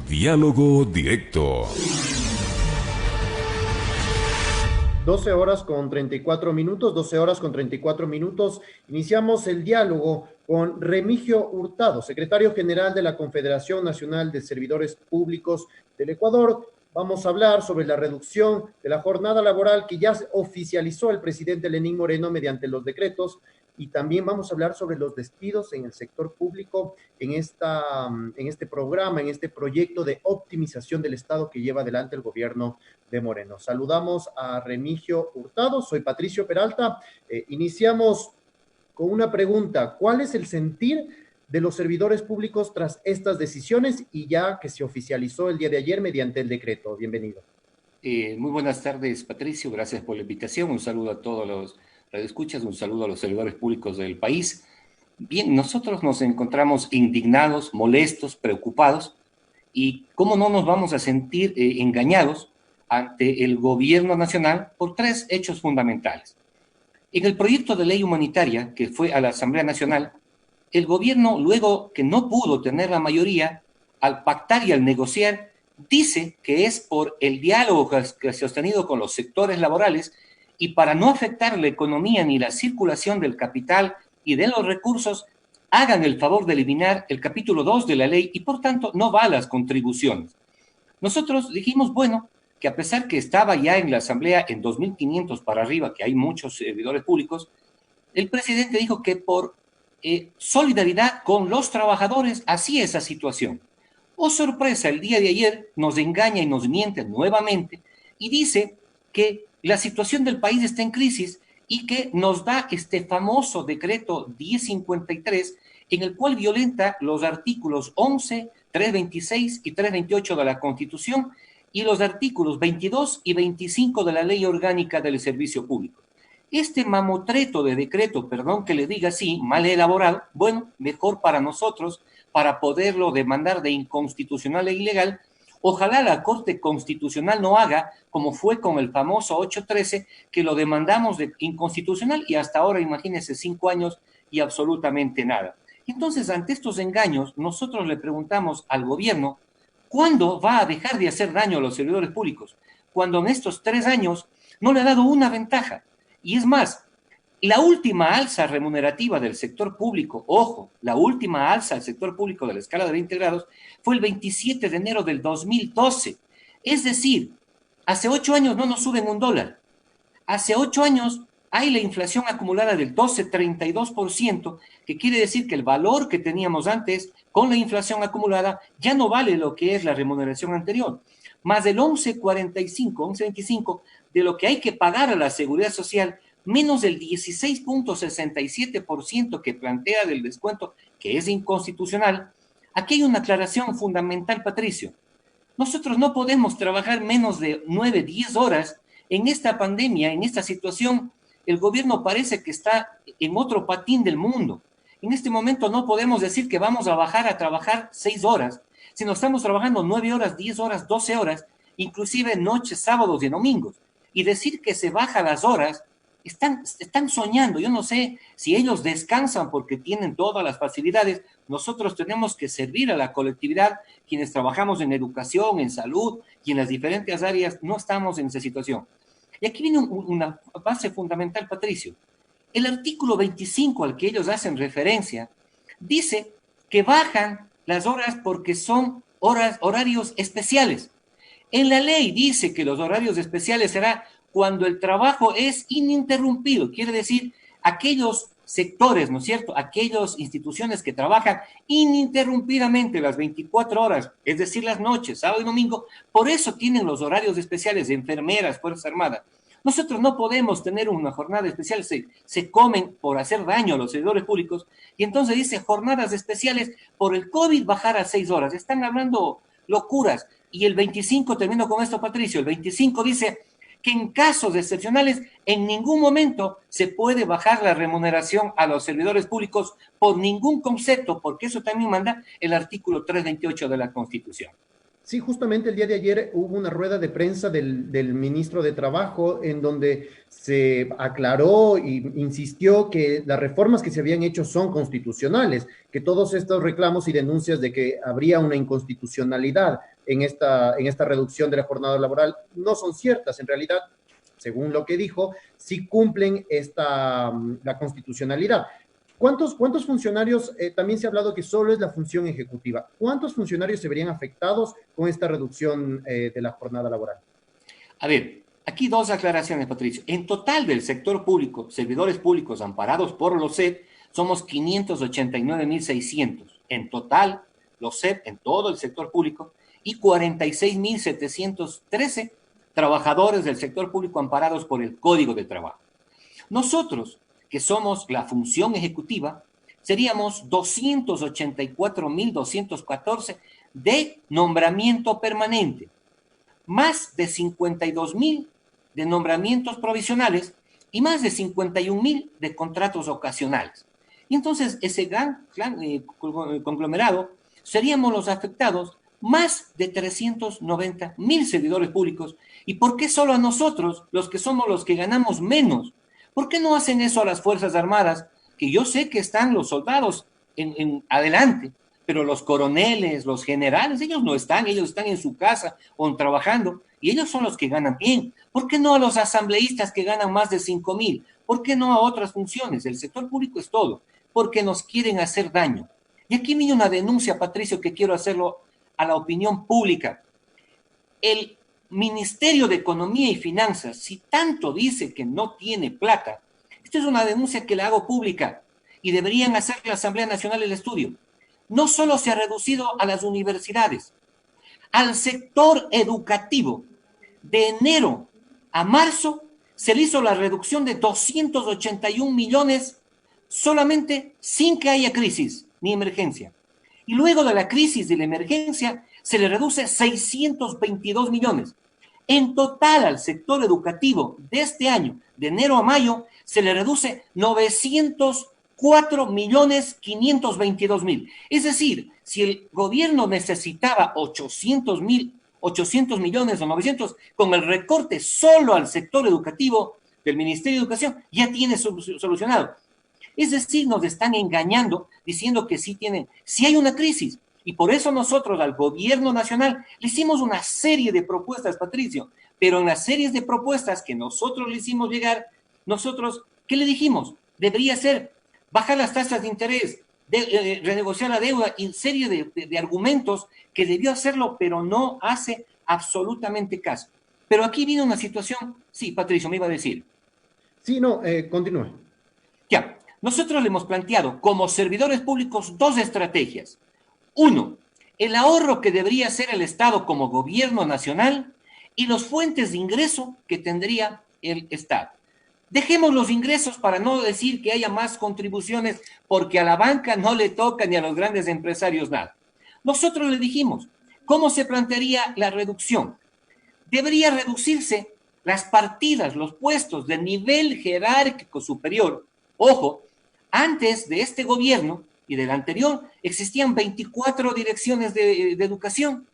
Diálogo directo. 12 horas con 34 minutos, 12 horas con 34 minutos. Iniciamos el diálogo con Remigio Hurtado, secretario general de la Confederación Nacional de Servidores Públicos del Ecuador. Vamos a hablar sobre la reducción de la jornada laboral que ya oficializó el presidente Lenín Moreno mediante los decretos, y también vamos a hablar sobre los despidos en el sector público en este programa, en este proyecto de optimización del Estado que lleva adelante el gobierno de Moreno. Saludamos a Remigio Hurtado, soy Patricio Peralta. Iniciamos con una pregunta: ¿cuál es el sentir de los servidores públicos tras estas decisiones y ya que se oficializó el día de ayer mediante el decreto? Bienvenido. Muy buenas tardes, Patricio, gracias por la invitación. Un saludo a todos los radioescuchas, un saludo a los servidores públicos del país. Bien, nosotros nos encontramos indignados, molestos, preocupados, y cómo no nos vamos a sentir engañados ante el gobierno nacional por tres hechos fundamentales. En el proyecto de ley humanitaria que fue a la Asamblea Nacional, el gobierno, luego que no pudo tener la mayoría, al pactar y al negociar, dice que es por el diálogo que se ha sostenido con los sectores laborales y para no afectar la economía ni la circulación del capital y de los recursos, hagan el favor de eliminar el capítulo 2 de la ley y por tanto no va a las contribuciones. Nosotros dijimos, bueno, que a pesar que estaba ya en la Asamblea en 2.500 para arriba, que hay muchos servidores públicos, el presidente dijo que por solidaridad con los trabajadores hacía esa situación. Oh, sorpresa, el día de ayer nos engaña y nos miente nuevamente y dice que la situación del país está en crisis y que nos da este famoso decreto 1053 en el cual violenta los artículos 11, 326 y 328 de la Constitución y los artículos 22 y 25 de la Ley Orgánica del Servicio Público. Este mamotreto de decreto, perdón que le diga así, mal elaborado, bueno, mejor para nosotros, para poderlo demandar de inconstitucional e ilegal. Ojalá la Corte Constitucional no haga como fue con el famoso 813, que lo demandamos de inconstitucional y hasta ahora, imagínense, 5 años y absolutamente nada. Entonces, ante estos engaños, nosotros le preguntamos al gobierno, ¿cuándo va a dejar de hacer daño a los servidores públicos? Cuando en estos 3 años no le ha dado una ventaja. Y es más, la última alza remunerativa del sector público, ojo, la última alza del sector público de la escala de 20 grados fue el 27 de enero del 2012. Es decir, hace 8 años no nos suben $1. Hace 8 años hay la inflación acumulada del 12,32%, que quiere decir que el valor que teníamos antes con la inflación acumulada ya no vale lo que es la remuneración anterior. Más del 11,25 de lo que hay que pagar a la Seguridad Social, menos del 16,67% que plantea del descuento, que es inconstitucional. Aquí hay una aclaración fundamental, Patricio. Nosotros no podemos trabajar menos de 9, 10 horas en esta pandemia, en esta situación. El gobierno parece que está en otro patín del mundo. En este momento no podemos decir que vamos a bajar a trabajar 6 horas, sino estamos trabajando 9 horas, 10 horas, 12 horas, inclusive noches, sábados y domingos. Y decir que se baja las horas, están soñando. Yo no sé si ellos descansan porque tienen todas las facilidades. Nosotros tenemos que servir a la colectividad, quienes trabajamos en educación, en salud y en las diferentes áreas, no estamos en esa situación. Y aquí viene una base fundamental, Patricio. El artículo 25 al que ellos hacen referencia dice que bajan las horas porque son horarios especiales. En la ley dice que los horarios especiales será cuando el trabajo es ininterrumpido, quiere decir aquellos sectores, ¿no es cierto? Aquellas instituciones que trabajan ininterrumpidamente las 24 horas, es decir, las noches, sábado y domingo, por eso tienen los horarios especiales de enfermeras, Fuerzas Armadas. Nosotros no podemos tener una jornada especial, se comen por hacer daño a los servidores públicos, y entonces dice jornadas especiales por el COVID bajar a 6 horas. Están hablando locuras. Y el 25, termino con esto, Patricio, el 25 dice que en casos excepcionales en ningún momento se puede bajar la remuneración a los servidores públicos por ningún concepto, porque eso también manda el artículo 328 de la Constitución. Sí, justamente el día de ayer hubo una rueda de prensa del ministro de Trabajo en donde se aclaró e insistió que las reformas que se habían hecho son constitucionales, que todos estos reclamos y denuncias de que habría una inconstitucionalidad en esta reducción de la jornada laboral no son ciertas. En realidad, según lo que dijo, sí cumplen la constitucionalidad. ¿Cuántos funcionarios, también se ha hablado que solo es la función ejecutiva, cuántos funcionarios se verían afectados con esta reducción de la jornada laboral? A ver, aquí dos aclaraciones, Patricio. En total del sector público, servidores públicos amparados por los CEP, somos 589.600. En total, los CEP en todo el sector público y 46.713 trabajadores del sector público amparados por el Código de Trabajo. Nosotros, que somos la función ejecutiva, seríamos 284.214 de nombramiento permanente, más de 52.000 de nombramientos provisionales y más de 51.000 de contratos ocasionales. Y entonces ese gran conglomerado seríamos los afectados, más de 390.000 servidores públicos. ¿Y por qué solo a nosotros, los que somos los que ganamos menos? ¿Por qué no hacen eso a las Fuerzas Armadas? Que yo sé que están los soldados en adelante, pero los coroneles, los generales, ellos no están, ellos están en su casa o trabajando, y ellos son los que ganan bien. ¿Por qué no a los asambleístas que ganan más de 5.000? ¿Por qué no a otras funciones? El sector público es todo, porque nos quieren hacer daño. Y aquí viene una denuncia, Patricio, que quiero hacerlo a la opinión pública. El Ministerio de Economía y Finanzas, si tanto dice que no tiene plata, esta es una denuncia que la hago pública y deberían hacer la Asamblea Nacional el estudio. No solo se ha reducido a las universidades, al sector educativo, de enero a marzo se le hizo la reducción de 281 millones solamente sin que haya crisis ni emergencia. Y luego de la crisis de la emergencia se le reduce 622 millones. En total al sector educativo de este año, de enero a mayo, se le reduce 904.522.000. Es decir, si el gobierno necesitaba 800 millones o 900, con el recorte solo al sector educativo del Ministerio de Educación, ya tiene solucionado. Es decir, nos están engañando diciendo que sí hay una crisis. Y por eso nosotros al gobierno nacional le hicimos una serie de propuestas, Patricio, pero en las series de propuestas que nosotros le hicimos llegar, nosotros, ¿qué le dijimos? Debería ser bajar las tasas de interés, renegociar la deuda, y serie de argumentos que debió hacerlo, pero no hace absolutamente caso. Pero aquí viene una situación, sí, Patricio, me iba a decir. Sí, no, continúe. Ya, nosotros le hemos planteado como servidores públicos dos estrategias. Uno, el ahorro que debería hacer el Estado como gobierno nacional y las fuentes de ingreso que tendría el Estado. Dejemos los ingresos para no decir que haya más contribuciones, porque a la banca no le toca ni a los grandes empresarios nada. Nosotros le dijimos, ¿cómo se plantearía la reducción? Debería reducirse las partidas, los puestos de nivel jerárquico superior. Ojo, antes de este gobierno y del anterior existían 24 direcciones de educación.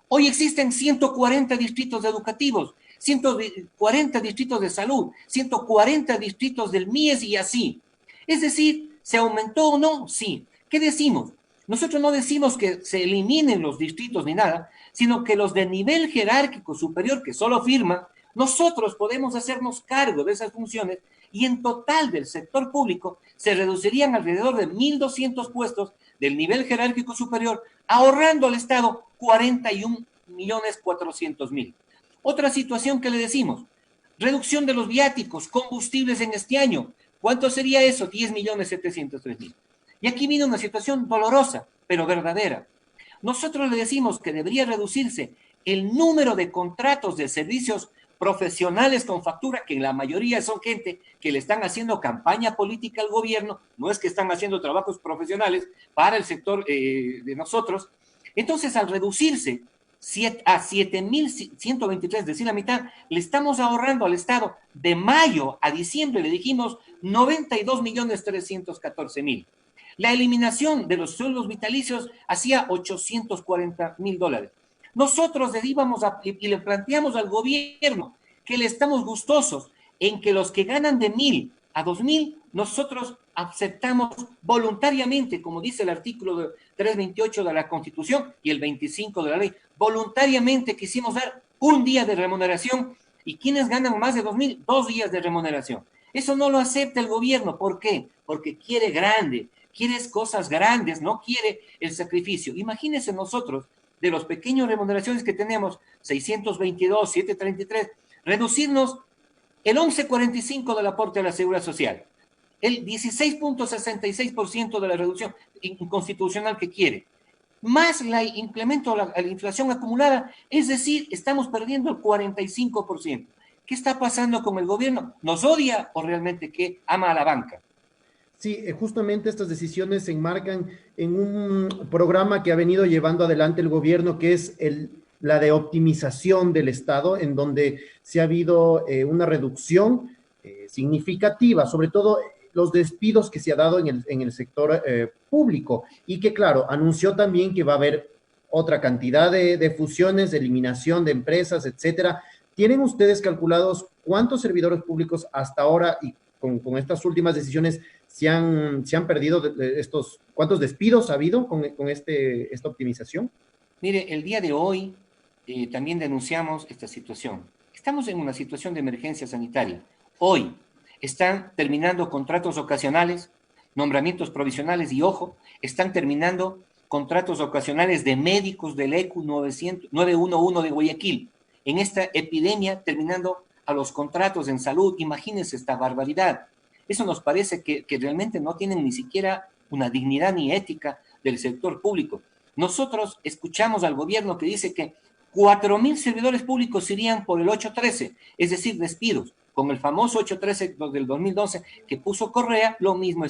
Hoy existen 140 distritos educativos, 140 distritos de salud, 140 distritos del MIES y así. Es decir, ¿se aumentó o no? Sí. ¿Qué decimos? Nosotros no decimos que se eliminen los distritos ni nada, sino que los de nivel jerárquico superior que solo firman, nosotros podemos hacernos cargo de esas funciones y en total del sector público se reducirían alrededor de 1.200 puestos del nivel jerárquico superior, ahorrando al Estado 41.400.000. Otra situación que le decimos, reducción de los viáticos, combustibles en este año. ¿Cuánto sería eso? 10.703.000. Y aquí viene una situación dolorosa, pero verdadera. Nosotros le decimos que debería reducirse el número de contratos de servicios profesionales con factura, que en la mayoría son gente que le están haciendo campaña política al gobierno, no es que están haciendo trabajos profesionales para el sector de nosotros. Entonces, al reducirse a 7.123, es decir, la mitad, le estamos ahorrando al Estado de mayo a diciembre, le dijimos, 92.314.000. La eliminación de los sueldos vitalicios hacía $840.000. Nosotros le íbamos y le planteamos al gobierno que le estamos gustosos en que los que ganan de 1.000 a 2.000 nosotros aceptamos voluntariamente, como dice el artículo 328 de la Constitución y el 25 de la ley, voluntariamente quisimos dar un día de remuneración y quienes ganan más de 2.000, 2 días de remuneración. Eso no lo acepta el gobierno. ¿Por qué? Porque quiere grande, quiere cosas grandes, no quiere el sacrificio. Imagínense nosotros, de los pequeños remuneraciones que tenemos, 622, 733, reducirnos el 11,45 del aporte a la seguridad social, el 16,66% de la reducción inconstitucional que quiere, más la incremento a la inflación acumulada, es decir, estamos perdiendo el 45%. ¿Qué está pasando con el gobierno? ¿Nos odia o realmente que ama a la banca? Sí, justamente estas decisiones se enmarcan en un programa que ha venido llevando adelante el gobierno, que es la de optimización del Estado, en donde se ha habido una reducción significativa, sobre todo los despidos que se ha dado en el sector público, y que, claro, anunció también que va a haber otra cantidad de fusiones, de eliminación de empresas, etcétera. ¿Tienen ustedes calculados cuántos servidores públicos hasta ahora y con estas últimas decisiones se han perdido cuántos despidos ha habido con esta optimización? Mire, el día de hoy también denunciamos esta situación. Estamos en una situación de emergencia sanitaria. Hoy están terminando contratos ocasionales, nombramientos provisionales y, ojo, están terminando contratos ocasionales de médicos del ECU 911 de Guayaquil. En esta epidemia, terminando a los contratos en salud. Imagínense esta barbaridad. Eso nos parece que realmente no tienen ni siquiera una dignidad ni ética del sector público. Nosotros escuchamos al gobierno que dice que 4.000 servidores públicos irían por el 813, es decir, despidos, con el famoso 813 del 2012 que puso Correa, lo mismo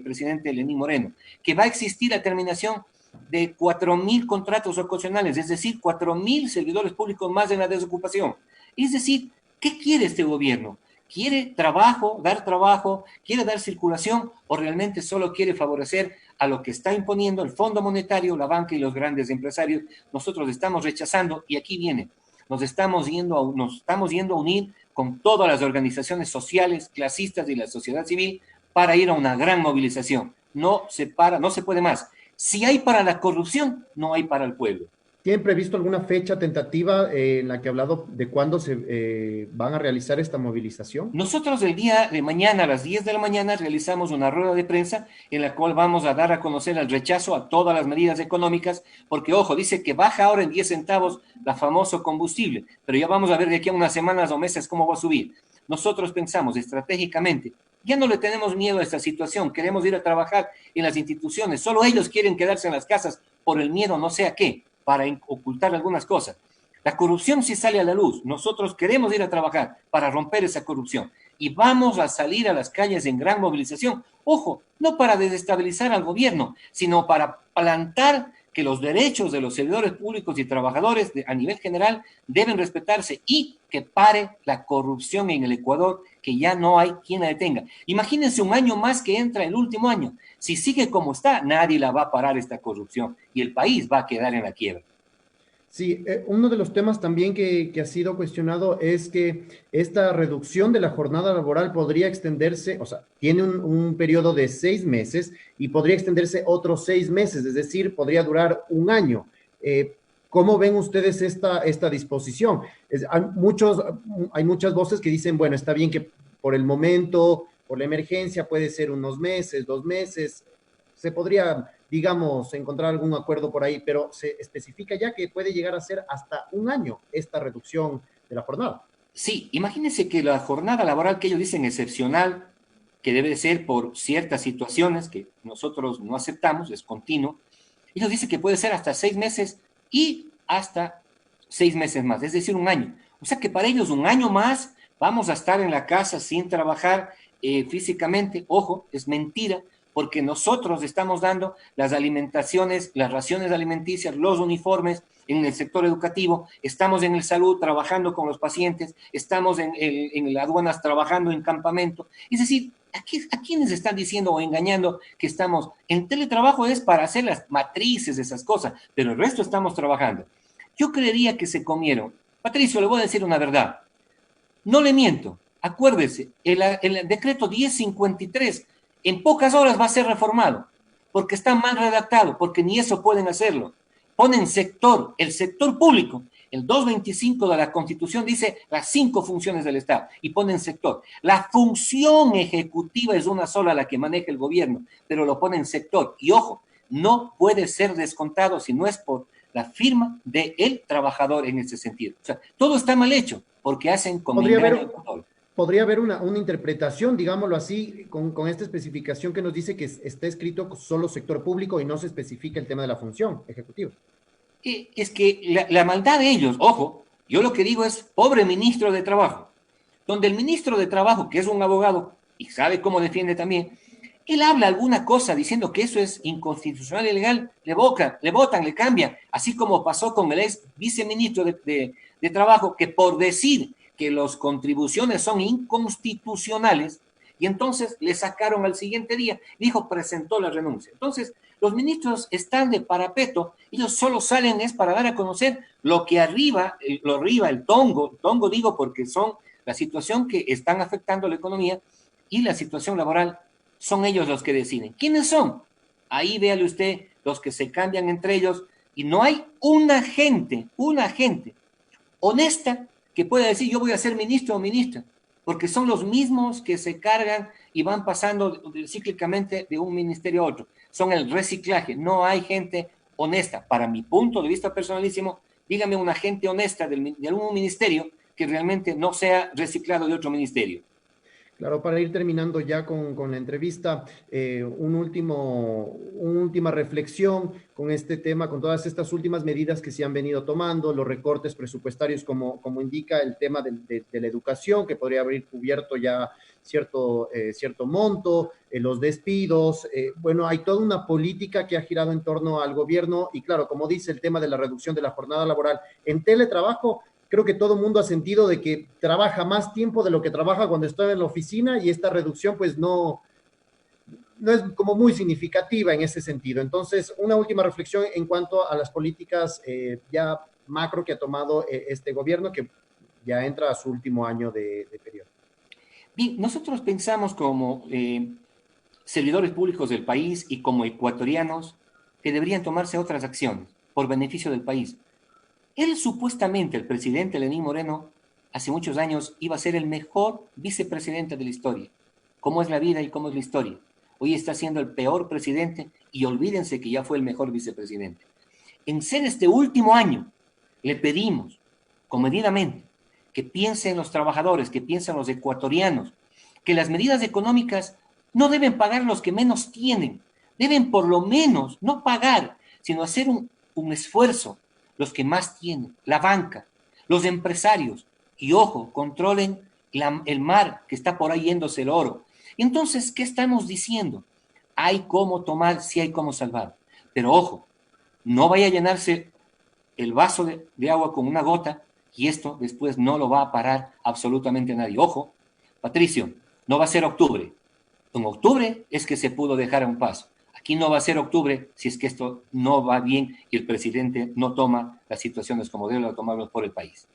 presidente Lenín Moreno, que va a existir la terminación de 4.000 contratos ocasionales, es decir, 4.000 servidores públicos más en la desocupación. Es decir, ¿qué quiere este gobierno? ¿Quiere trabajo, quiere dar circulación o realmente solo quiere favorecer a lo que está imponiendo el Fondo Monetario, la banca y los grandes empresarios? Nosotros estamos rechazando y aquí viene, nos estamos yendo a unir con todas las organizaciones sociales, clasistas y la sociedad civil para ir a una gran movilización. No se puede más. Si hay para la corrupción, no hay para el pueblo. ¿Tienen previsto alguna fecha tentativa en la que ha hablado de cuándo se van a realizar esta movilización? Nosotros el día de mañana a las 10 de la mañana realizamos una rueda de prensa en la cual vamos a dar a conocer el rechazo a todas las medidas económicas, porque, ojo, dice que baja ahora en 10 centavos la famoso combustible, pero ya vamos a ver de aquí a unas semanas o meses cómo va a subir. Nosotros pensamos estratégicamente, ya no le tenemos miedo a esta situación, queremos ir a trabajar en las instituciones, solo ellos quieren quedarse en las casas por el miedo no sé a qué, para ocultar algunas cosas. La corrupción sí sale a la luz. Nosotros queremos ir a trabajar para romper esa corrupción y vamos a salir a las calles en gran movilización. Ojo, no para desestabilizar al gobierno, sino para plantar que los derechos de los servidores públicos y trabajadores a nivel general deben respetarse y que pare la corrupción en el Ecuador, que ya no hay quien la detenga. Imagínense un año más que entra el último año. Si sigue como está, nadie la va a parar esta corrupción y el país va a quedar en la quiebra. Sí, uno de los temas también que ha sido cuestionado es que esta reducción de la jornada laboral podría extenderse, o sea, tiene un periodo de 6 meses y podría extenderse otros 6 meses, es decir, podría durar un año. ¿Cómo ven ustedes esta disposición? Hay muchas voces que dicen, bueno, está bien que por el momento, por la emergencia, puede ser unos meses, 2 meses, se podría, digamos, encontrar algún acuerdo por ahí, pero se especifica ya que puede llegar a ser hasta un año esta reducción de la jornada. Sí, imagínense que la jornada laboral que ellos dicen excepcional, que debe ser por ciertas situaciones que nosotros no aceptamos, es continuo, ellos dicen que puede ser hasta 6 meses y hasta 6 meses más, es decir, un año. O sea que para ellos un año más vamos a estar en la casa sin trabajar físicamente. Ojo, es mentira, porque nosotros estamos dando las alimentaciones, las raciones alimenticias, los uniformes en el sector educativo, estamos en el salud trabajando con los pacientes, estamos en las aduanas trabajando en campamento. Es decir, ¿a quiénes están diciendo o engañando que estamos en teletrabajo? Es para hacer las matrices de esas cosas, pero el resto estamos trabajando. Yo creería que se comieron. Patricio, le voy a decir una verdad. No le miento. Acuérdese, el decreto 1053 en pocas horas va a ser reformado, porque está mal redactado, porque ni eso pueden hacerlo. Ponen sector, el sector público. El 225 de la Constitución dice las 5 funciones del Estado y ponen sector. La función ejecutiva es una sola, la que maneja el gobierno, pero lo ponen sector. Y ojo, no puede ser descontado si no es por la firma del trabajador en ese sentido. O sea, todo está mal hecho porque hacen como podría haber una interpretación, digámoslo así, con esta especificación que nos dice que está escrito solo sector público y no se especifica el tema de la función ejecutiva. Es que la maldad de ellos, ojo, yo lo que digo es, pobre ministro de Trabajo, donde el ministro de Trabajo, que es un abogado y sabe cómo defiende también, él habla alguna cosa diciendo que eso es inconstitucional y ilegal, le votan, le cambian, así como pasó con el ex viceministro de Trabajo, que por decir que las contribuciones son inconstitucionales, y entonces le sacaron al siguiente día, dijo, presentó la renuncia. Entonces, los ministros están de parapeto, ellos solo salen es para dar a conocer lo que arriba, el tongo digo porque son la situación que están afectando la economía y la situación laboral, son ellos los que deciden. ¿Quiénes son? Ahí véale usted los que se cambian entre ellos y no hay una gente honesta que pueda decir yo voy a ser ministro o ministra, porque son los mismos que se cargan y van pasando cíclicamente de un ministerio a otro. Son el reciclaje, no hay gente honesta. Para mi punto de vista personalísimo, dígame una gente honesta de algún ministerio que realmente no sea reciclado de otro ministerio. Claro, para ir terminando ya con la entrevista, una última reflexión con este tema, con todas estas últimas medidas que se han venido tomando, los recortes presupuestarios, como indica el tema de la educación, que podría haber cubierto ya cierto monto, los despidos, bueno, hay toda una política que ha girado en torno al gobierno y claro, como dice el tema de la reducción de la jornada laboral en teletrabajo, creo que todo el mundo ha sentido de que trabaja más tiempo de lo que trabaja cuando está en la oficina y esta reducción pues no es como muy significativa en ese sentido. Entonces, una última reflexión en cuanto a las políticas ya macro que ha tomado este gobierno que ya entra a su último año de periodo. Bien, nosotros pensamos como servidores públicos del país y como ecuatorianos que deberían tomarse otras acciones por beneficio del país. Él supuestamente, el presidente Lenín Moreno, hace muchos años iba a ser el mejor vicepresidente de la historia. ¿Cómo es la vida y cómo es la historia? Hoy está siendo el peor presidente y olvídense que ya fue el mejor vicepresidente. En ser este último año, le pedimos comedidamente que piensen los trabajadores, que piensen los ecuatorianos, que las medidas económicas no deben pagar los que menos tienen, deben por lo menos no pagar, sino hacer un esfuerzo los que más tienen, la banca, los empresarios, y ojo, controlen el mar que está por ahí yéndose el oro. Entonces, ¿qué estamos diciendo? Hay cómo tomar, sí hay cómo salvar, pero ojo, no vaya a llenarse el vaso de agua con una gota y esto después no lo va a parar absolutamente nadie. Ojo, Patricio, no va a ser octubre. En octubre es que se pudo dejar a un paso. Aquí no va a ser octubre si es que esto no va bien y el presidente no toma las situaciones como debe tomarlas por el país.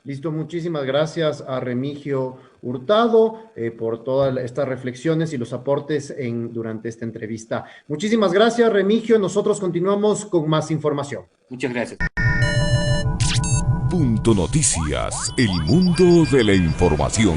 Listo, muchísimas gracias a Remigio Hurtado por todas estas reflexiones y los aportes durante esta entrevista. Muchísimas gracias, Remigio. Nosotros continuamos con más información. Muchas gracias. Punto Noticias, el mundo de la información.